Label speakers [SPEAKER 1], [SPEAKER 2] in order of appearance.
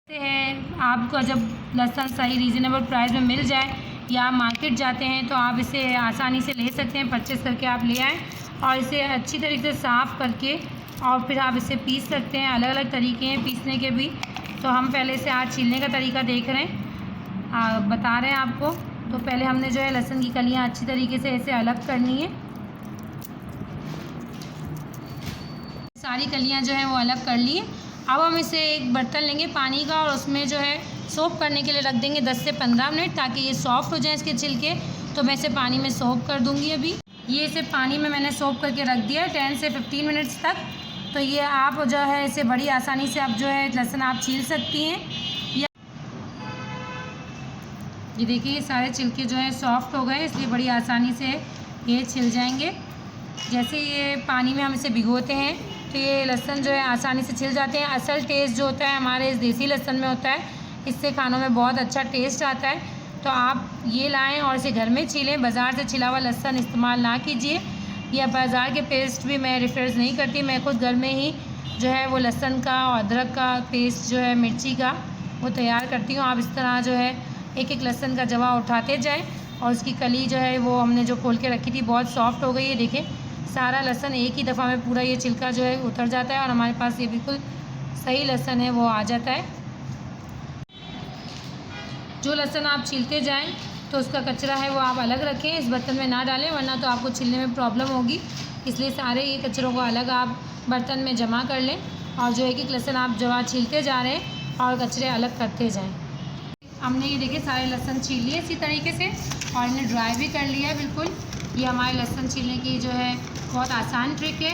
[SPEAKER 1] से है आपको जब लहसुन सही रीज़नेबल प्राइस में मिल जाए या आप मार्केट जाते हैं तो आप इसे आसानी से ले सकते हैं, परचेस करके आप ले आएँ और इसे अच्छी तरीके से साफ़ करके और फिर आप इसे पीस सकते हैं। अलग अलग तरीके हैं पीसने के भी, तो हम पहले से आज छीलने का तरीका देख रहे हैं, बता रहे हैं आपको। तो पहले हमने जो है लहसुन की कलियाँ अच्छी तरीके से ऐसे अलग करनी है। सारी कलियाँ जो है वो अलग कर ली। अब हम इसे एक बर्तन लेंगे पानी का और उसमें जो है सोक करने के लिए रख देंगे 10 से 15 मिनट, ताकि ये सॉफ्ट हो जाए इसके छिलके। तो मैं इसे पानी में सोक कर दूंगी। अभी ये इसे पानी में मैंने सोक करके रख दिया 10 से 15 मिनट्स तक। तो ये आप जो है इसे बड़ी आसानी से आप जो है लहसुन आप छील सकती हैं। ये देखिए ये सारे छिलके जो है सॉफ्ट हो गए, इसलिए बड़ी आसानी से ये छिल जाएंगे। जैसे ये पानी में हम इसे भिगोते हैं तो ये लहसुन जो है आसानी से छिल जाते हैं। असल टेस्ट जो होता है हमारे इस देसी लहसुन में होता है, इससे खानों में बहुत अच्छा टेस्ट आता है। तो आप ये लाएं और इसे घर में छीलें, बाज़ार से छिला हुआ लहसुन इस्तेमाल ना कीजिए, या बाज़ार के पेस्ट भी मैं रेफरेंस नहीं करती। मैं खुद घर में ही जो है वो लहसुन का और अदरक का पेस्ट जो है मिर्ची का वो तैयार करती हूँ। आप इस तरह जो है एक एक लहसुन का जवा उठाते जाएँ और उसकी कली जो है वो हमने जो खोल के रखी थी बहुत सॉफ्ट हो गई है। देखें सारा लहसुन एक ही दफ़ा में पूरा ये छिलका जो है उतर जाता है और हमारे पास ये बिल्कुल सही लहसुन है वो आ जाता है। जो लहसुन आप छीलते जाएं तो उसका कचरा है वो आप अलग रखें, इस बर्तन में ना डालें, वरना तो आपको छीलने में प्रॉब्लम होगी। इसलिए सारे ये कचरों को अलग आप बर्तन में जमा कर लें और जो एक एक लहसुन आप जवा छीलते जा रहे हैं और कचरे अलग करते जाएँ। हमने ये देखिए सारे लहसुन छील लिए इसी तरीके से और इन्हें ड्राई भी कर लिया है बिल्कुल। ये हमारे लहसुन छीलने की जो है बहुत आसान ट्रिक है।